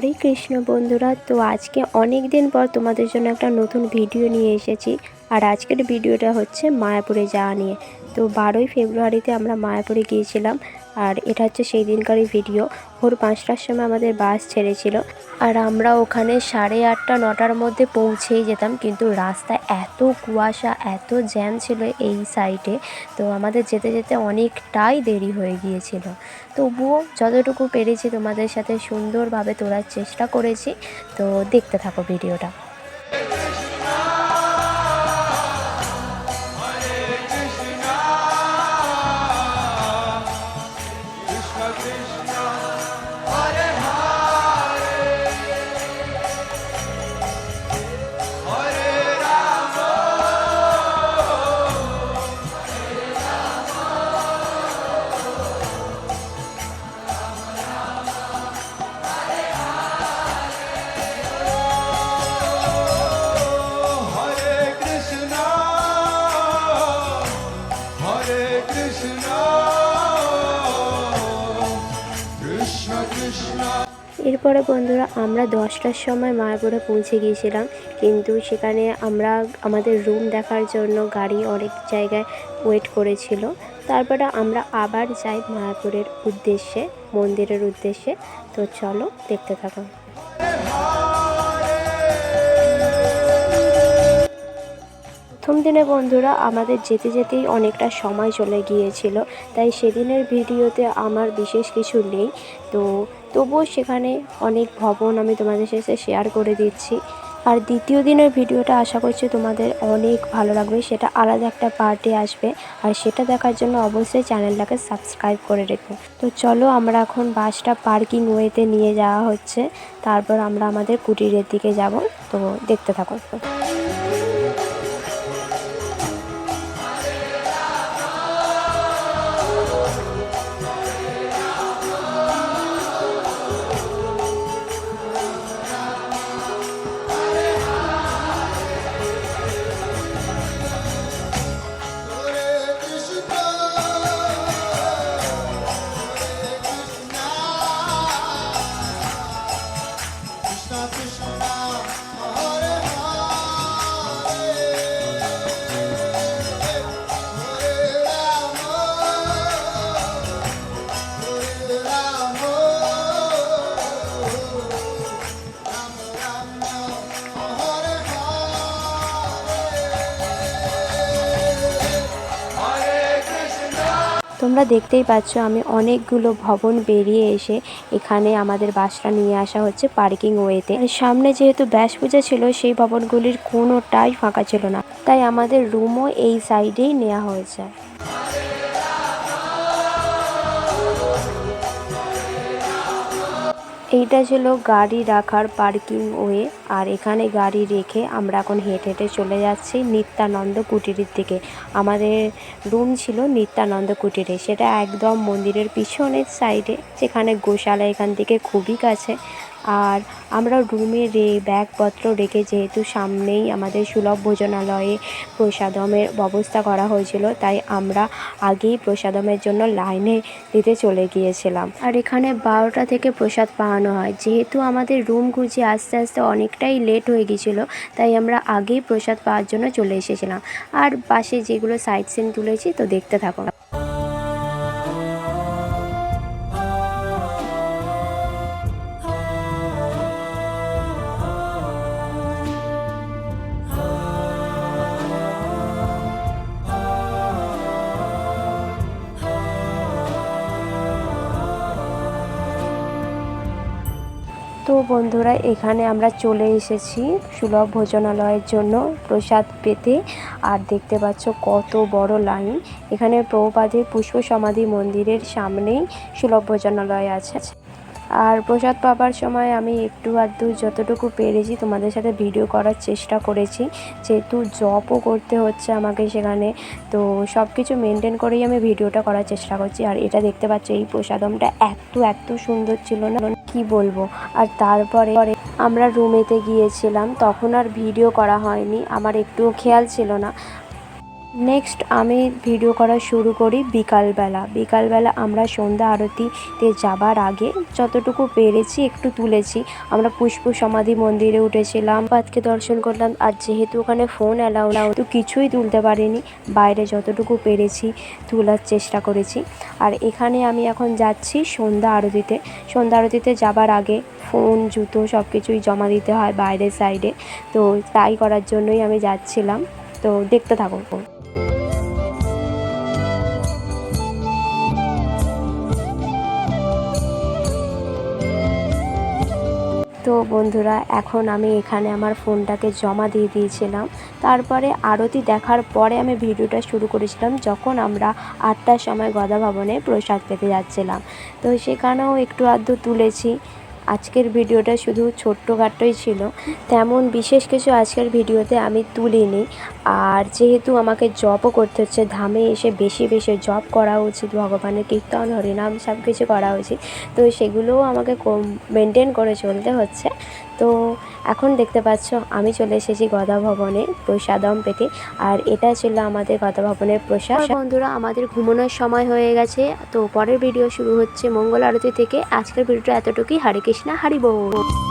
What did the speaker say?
হরে কৃষ্ণ বন্ধুরা, তো আজকে অনেক দিন পর তোমাদের জন্য একটা নতুন ভিডিও নিয়ে এসেছি। আর আজকের ভিডিওটা হচ্ছে মায়াপুরে যাওয়া নিয়ে। তো 12ই ফেব্রুয়ারিতে আমরা মায়াপুরে গিয়েছিলাম। আর এটা হচ্ছে সেই দিনকারই ভিডিও। ভোর 5টার সময় আমাদের বাস ছেড়েছিল। আর আমরা ওখানে 8:30 9টার মধ্যে পৌঁছেই যেতাম, কিন্তু রাস্তায় এত কুয়াশা, এত জ্যাম ছিল এই সাইডে। তো আমাদের যেতে যেতে অনেকটাই দেরি হয়ে গিয়েছিল। তবুও যতটুকু পেরেছি তোমাদের সাথে সুন্দরভাবে তোলার চেষ্টা করেছি। তো দেখতে থাকো ভিডিওটা। এরপরে বন্ধুরা আমরা 10টার সময় মায়াপুরে পৌঁছে গিয়েছিলাম, কিন্তু সেখানে আমরা আমাদের রুম দেখার জন্য গাড়ি অনেক জায়গায় ওয়েট করেছিল। তারপরে আমরা আবার যাই মায়াপুরের উদ্দেশ্যে, মন্দিরের উদ্দেশ্যে। তো চলো দেখতে থাকো। প্রথম দিনে বন্ধুরা আমাদের যেতে যেতেই অনেকটা সময় চলে গিয়েছিল, তাই সেদিনের ভিডিওতে আমার বিশেষ কিছু নেই। তো তবুও সেখানে অনেক ভবন আমি তোমাদের সাথে শেয়ার করে দিচ্ছি। আর দ্বিতীয় দিনের ভিডিওটা আশা করছি তোমাদের অনেক ভালো লাগবে, সেটা আলাদা একটা পার্টে আসবে। আর সেটা দেখার জন্য অবশ্যই চ্যানেলটাকে সাবস্ক্রাইব করে রেখো। তো চলো, আমরা এখন বাসটা পার্কিং ওয়েতে নিয়ে যাওয়া হচ্ছে। তারপর আমরা আমাদের কুটিরের দিকে যাব। তো দেখতে থাকো। তোমরা দেখতেই পাচ্ছ আমি অনেকগুলো ভবন বেরিয়ে এসে এখানে আমাদের বাসটা নিয়ে আসা হচ্ছে পার্কিং ওয়েতে। সামনে যেহেতু ব্যাস পূজা ছিল, সেই ভবনগুলির কোনোটাই ফাঁকা ছিল না, তাই আমাদের রুমও এই সাইডেই নেওয়া হয়েছে। এইটা ছিল গাড়ি রাখার পার্কিং ওয়ে। আর এখানে গাড়ি রেখে আমরা এখন হেঁটে হেঁটে চলে যাচ্ছি নিত্যানন্দ কুটিরের দিকে। আমাদের রুম ছিল নিত্যানন্দ কুটিরে, সেটা একদম মন্দিরের পিছনের সাইডে, যেখানে গোশালা এখান থেকে খুবই কাছে। আর আমরা রুমে ব্যাগপত্র রেখে, যেহেতু সামনেই আমাদের সুলভ ভোজনালয়ে প্রসাদমের ব্যবস্থা করা হয়েছিল, তাই আমরা আগেই প্রসাদমের জন্য লাইনে দিতে চলে গিয়েছিলাম। আর এখানে 12টা থেকে প্রসাদ পাওয়ানো হয়। যেহেতু আমাদের রুম খুঁজে আস্তে আস্তে অনেকটাই লেট হয়ে গিয়েছিলো, তাই আমরা আগেই প্রসাদ পাওয়ার জন্য চলে এসেছিলাম। আর পাশে যেগুলো সাইট সিন তুলেছি, তো দেখতে থাকো। তো বন্ধুরা, এখানে আমরা চলে এসেছি সুলভ ভোজনালয়ের জন্য প্রসাদ পেতে। আর দেখতে পাচ্ছ কত বড় লাইন। এখানে প্রভুপাদের পুষ্প সমাধি মন্দিরের সামনেই সুলভ ভোজনালয় আছে। আর প্রসাদ পাবার সময় আমি একটু আধটু যতটুকু পেরেছি তোমাদের সাথে ভিডিও করার চেষ্টা করেছি, যেহেতু জবও করতে হচ্ছে আমাকে সেখানে। তো সব কিছু মেনটেন করেই আমি ভিডিওটা করার চেষ্টা করছি। আর এটা দেখতে পাচ্ছ, এই প্রসাদমটা এত সুন্দর ছিল না, কি বলবো। আর তারপরে আমরা রুমেতে গিয়েছিলাম, তখন আর ভিডিও করা হয়নি, আমার একটুও খেয়াল ছিল না। নেক্সট আমি ভিডিও করা শুরু করি বিকালবেলা আমরা সন্ধ্যা আরতিতে যাবার আগে যতটুকু পেরেছি একটু তুলেছি। আমরা পুষ্প সমাধি মন্দিরে উঠেছিলাম, পাতকে দর্শন করলাম। আর যেহেতু ওখানে ফোন অ্যালাউ তো কিছুই তুলতে পারিনি, বাইরে যতটুকু পেরেছি তোলার চেষ্টা করেছি। আর এখানে আমি এখন যাচ্ছি সন্ধ্যা আরতিতে যাবার আগে ফোন জুতো সব কিছুই জমা দিতে হয় বাইরের সাইডে, তো তাই করার জন্যই আমি যাচ্ছিলাম। তো দেখতে থাকো। তো বন্ধুরা, এখন আমি এখানে আমার ফোনটাকে জমা দিয়ে দিয়েছিলাম। তারপরে আরতি দেখার পরে আমি ভিডিওটা শুরু করেছিলাম, যখন আমরা 8টার সময় গদা ভবনে প্রসাদ পেতে যাচ্ছিলাম। তো সেখানেও একটু আধটু তুলেছি। আজকের ভিডিওটা শুধু ছোট্টখাট্টোই ছিল, তেমন বিশেষ কিছু আজকের ভিডিওতে আমি তুলিনি। আর যেহেতু আমাকে জবও করতে হচ্ছে, ধামে এসে বেশি বেশি জব করা উচিত, ভগবানের কীর্তন হরিনাম সব কিছু করা উচিত, তো সেগুলোও আমাকে মেনটেন করে চলতে হচ্ছে। তো এখন দেখতে পাচ্ছ আমি চলে এসেছি গদা ভবনে প্রসাদম পেতে। আর এটা ছিল আমাদের গদা ভবনের প্রসাদ। বন্ধুরা, আমাদের ঘুমানোর সময় হয়ে গেছে, তো পরের ভিডিও শুরু হচ্ছে মঙ্গল আরতি থেকে। আজকের ভিডিওটা এতটুকুই। হরে কৃষ্ণা, হরি বল।